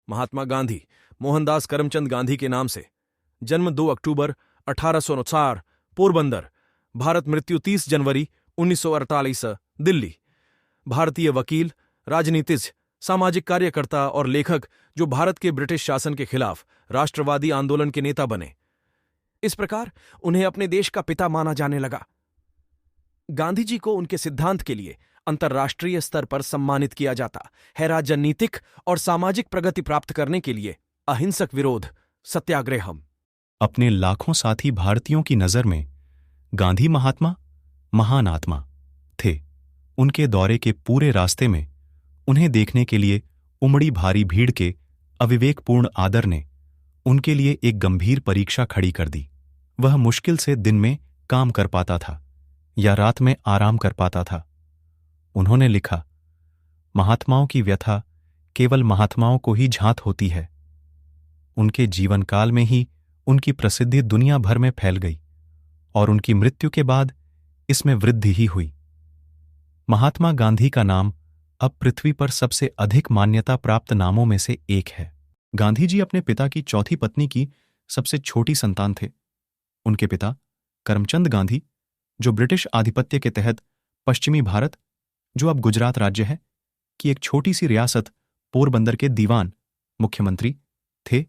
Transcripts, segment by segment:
महात्मा गांधी मोहनदास करमचंद गांधी के नाम से। जन्म 2 अक्टूबर 1849, पोरबंदर, भारत। मृत्यु 30 जनवरी 1948, दिल्ली। भारतीय वकील, राजनीतिज्ञ, सामाजिक कार्यकर्ता और लेखक जो भारत के ब्रिटिश शासन के खिलाफ राष्ट्रवादी आंदोलन के नेता बने। इस प्रकार उन्हें अपने देश का पिता माना जाने लगा। गांधी जी को उनके सिद्धांत के लिए अंतर्राष्ट्रीय स्तर पर सम्मानित किया जाता है। राजनीतिक और सामाजिक प्रगति प्राप्त करने के लिए अहिंसक विरोध, सत्याग्रह। अपने लाखों साथी भारतीयों की नजर में गांधी महात्मा महान आत्मा थे। उनके दौरे के पूरे रास्ते में उन्हें देखने के लिए उमड़ी भारी भीड़ के अविवेकपूर्ण आदर ने उनके लिए एक गंभीर परीक्षा खड़ी कर दी। वह मुश्किल से दिन में काम कर पाता था या रात में आराम कर पाता था। उन्होंने लिखा, महात्माओं की व्यथा केवल महात्माओं को ही झांत होती है। उनके जीवन काल में ही उनकी प्रसिद्धि दुनिया भर में फैल गई और उनकी मृत्यु के बाद इसमें वृद्धि ही हुई। महात्मा गांधी का नाम अब पृथ्वी पर सबसे अधिक मान्यता प्राप्त नामों में से एक है। गांधी जी अपने पिता की चौथी पत्नी की सबसे छोटी संतान थे। उनके पिता करमचंद गांधी, जो ब्रिटिश आधिपत्य के तहत पश्चिमी भारत, जो अब गुजरात राज्य है, की एक छोटी सी रियासत पोरबंदर के दीवान मुख्यमंत्री थे,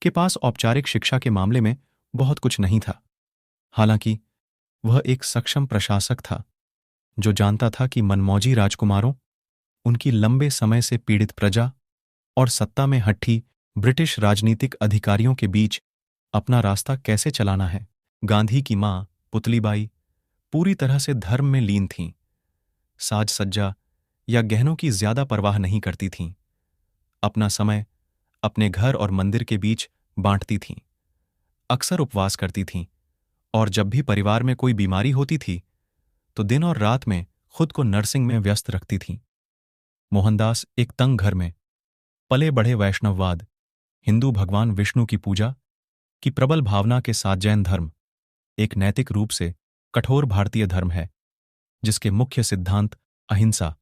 के पास औपचारिक शिक्षा के मामले में बहुत कुछ नहीं था। हालांकि वह एक सक्षम प्रशासक था जो जानता था कि मनमौजी राजकुमारों, उनकी लंबे समय से पीड़ित प्रजा और सत्ता में हट्ठी ब्रिटिश राजनीतिक अधिकारियों के बीच अपना रास्ता कैसे चलाना है। गांधी की मां पुतलीबाई पूरी तरह से धर्म में लीन थीं। साज सज्जा या गहनों की ज्यादा परवाह नहीं करती थीं। अपना समय अपने घर और मंदिर के बीच बांटती थीं। अक्सर उपवास करती थीं और जब भी परिवार में कोई बीमारी होती थी तो दिन और रात में खुद को नर्सिंग में व्यस्त रखती थीं। मोहनदास एक तंग घर में पले बढ़े वैष्णववाद, हिंदू भगवान विष्णु की पूजा की प्रबल भावना के साथ जैन धर्म एक नैतिक रूप से कठोर भारतीय धर्म है, जिसके मुख्य सिद्धांत अहिंसा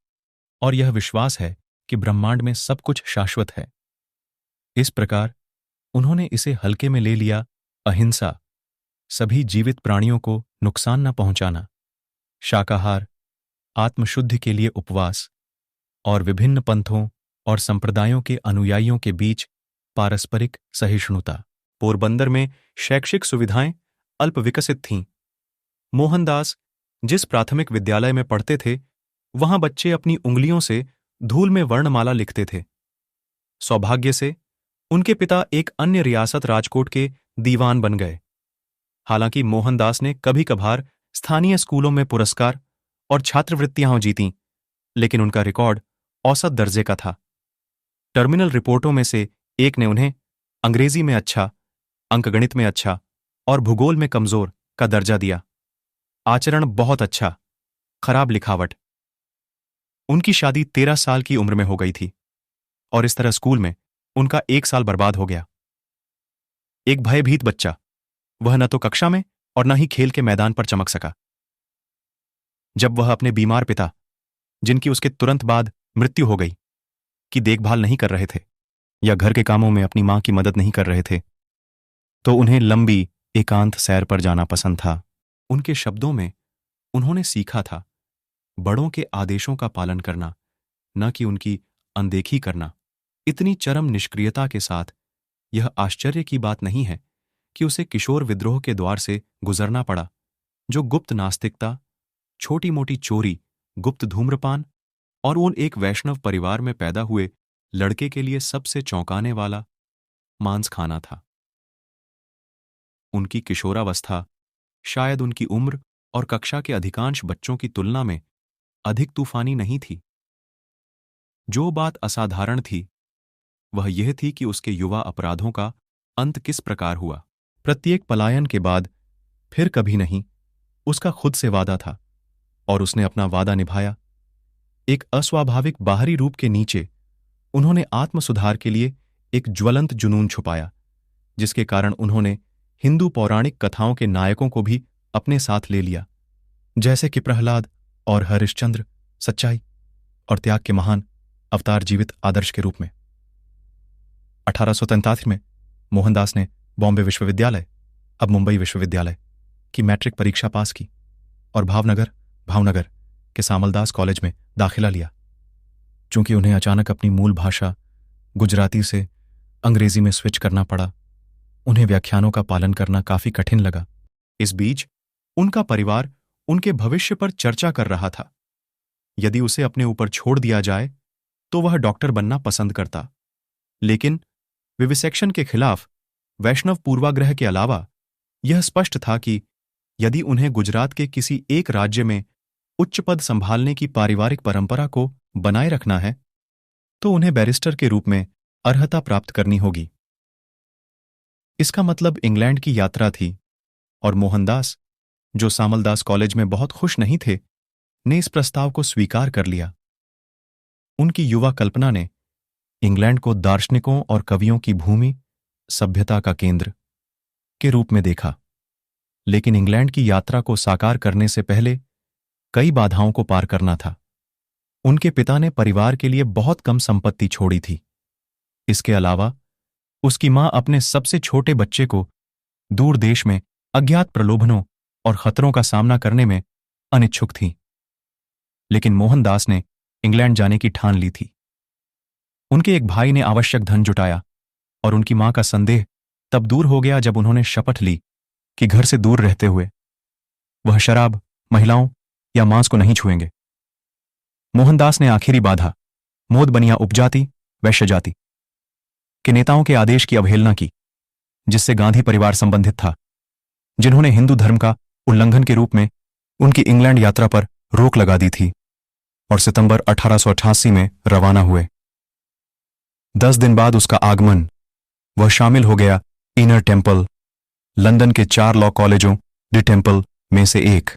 और यह विश्वास है कि ब्रह्मांड में सब कुछ शाश्वत है। इस प्रकार उन्होंने इसे हल्के में ले लिया। अहिंसा, सभी जीवित प्राणियों को नुकसान न पहुंचाना, शाकाहार, आत्मशुद्धि के लिए उपवास और विभिन्न पंथों और संप्रदायों के अनुयायियों के बीच पारस्परिक सहिष्णुता। पोरबंदर में शैक्षिक सुविधाएं अल्प विकसित थीं। मोहनदास जिस प्राथमिक विद्यालय में पढ़ते थे, वहां बच्चे अपनी उंगलियों से धूल में वर्णमाला लिखते थे। सौभाग्य से उनके पिता एक अन्य रियासत राजकोट के दीवान बन गए। हालांकि मोहनदास ने कभी कभार स्थानीय स्कूलों में पुरस्कार और छात्रवृत्तियां जीतीं, लेकिन उनका रिकॉर्ड औसत दर्जे का था। टर्मिनल रिपोर्टों में से एक ने उन्हें अंग्रेजी में अच्छा, अंकगणित में अच्छा और भूगोल में कमजोर का दर्जा दिया। आचरण बहुत अच्छा, खराब लिखावट। उनकी शादी 13 साल की उम्र में हो गई थी और इस तरह स्कूल में उनका 1 साल बर्बाद हो गया। एक भयभीत बच्चा, वह न तो कक्षा में और न ही खेल के मैदान पर चमक सका। जब वह अपने बीमार पिता, जिनकी उसके तुरंत बाद मृत्यु हो गई, की देखभाल नहीं कर रहे थे या घर के कामों में अपनी मां की मदद नहीं कर रहे थे, तो उन्हें लंबी एकांत सैर पर जाना पसंद था। उनके शब्दों में उन्होंने सीखा था बड़ों के आदेशों का पालन करना, न कि उनकी अनदेखी करना। इतनी चरम निष्क्रियता के साथ यह आश्चर्य की बात नहीं है कि उसे किशोर विद्रोह के द्वार से गुजरना पड़ा, जो गुप्त नास्तिकता, छोटी मोटी चोरी, गुप्त धूम्रपान और उन एक वैष्णव परिवार में पैदा हुए लड़के के लिए सबसे चौंकाने वाला मांस खाना था। उनकी किशोरावस्था शायद उनकी उम्र और कक्षा के अधिकांश बच्चों की तुलना में अधिक तूफानी नहीं थी। जो बात असाधारण थी वह यह थी कि उसके युवा अपराधों का अंत किस प्रकार हुआ। प्रत्येक पलायन के बाद फिर कभी नहीं, उसका खुद से वादा था और उसने अपना वादा निभाया। एक अस्वाभाविक बाहरी रूप के नीचे उन्होंने आत्मसुधार के लिए एक ज्वलंत जुनून छुपाया, जिसके कारण उन्होंने हिंदू पौराणिक कथाओं के नायकों को भी अपने साथ ले लिया, जैसे कि प्रहलाद और हरिश्चंद्र सच्चाई और त्याग के महान अवतार जीवित आदर्श के रूप में। 1843 में मोहनदास ने बॉम्बे विश्वविद्यालय, अब मुंबई विश्वविद्यालय, की मैट्रिक परीक्षा पास की और भावनगर के सामलदास कॉलेज में दाखिला लिया। चूंकि उन्हें अचानक अपनी मूल भाषा गुजराती से अंग्रेजी में स्विच करना पड़ा, उन्हें व्याख्यानों का पालन करना काफी कठिन लगा। इस बीच उनका परिवार उनके भविष्य पर चर्चा कर रहा था। यदि उसे अपने ऊपर छोड़ दिया जाए तो वह डॉक्टर बनना पसंद करता, लेकिन विविसेक्शन के खिलाफ वैष्णव पूर्वाग्रह के अलावा यह स्पष्ट था कि यदि उन्हें गुजरात के किसी एक राज्य में उच्च पद संभालने की पारिवारिक परंपरा को बनाए रखना है तो उन्हें बैरिस्टर के रूप में अर्हता प्राप्त करनी होगी। इसका मतलब इंग्लैंड की यात्रा थी और मोहनदास, जो सामलदास कॉलेज में बहुत खुश नहीं थे, ने इस प्रस्ताव को स्वीकार कर लिया। उनकी युवा कल्पना ने इंग्लैंड को दार्शनिकों और कवियों की भूमि, सभ्यता का केंद्र के रूप में देखा, लेकिन इंग्लैंड की यात्रा को साकार करने से पहले कई बाधाओं को पार करना था। उनके पिता ने परिवार के लिए बहुत कम संपत्ति छोड़ी थी। इसके अलावा उसकी मां अपने सबसे छोटे बच्चे को दूर देश में अज्ञात प्रलोभनों और खतरों का सामना करने में अनिच्छुक थी। लेकिन मोहनदास ने इंग्लैंड जाने की ठान ली थी। उनके एक भाई ने आवश्यक धन जुटाया और उनकी मां का संदेह तब दूर हो गया जब उन्होंने शपथ ली कि घर से दूर रहते हुए वह शराब, महिलाओं या मांस को नहीं छुएंगे। मोहनदास ने आखिरी बाधा, मोदबनिया उपजाति, वैश्य जाति के नेताओं के आदेश की अवहेलना की, जिससे गांधी परिवार संबंधित था, जिन्होंने हिंदू धर्म का उल्लंघन के रूप में उनकी इंग्लैंड यात्रा पर रोक लगा दी थी और सितंबर 1888 में रवाना हुए। 10 दिन बाद उसका आगमन, वह शामिल हो गया इनर टेम्पल, लंदन के 4 लॉ कॉलेजों डी टेम्पल में से एक।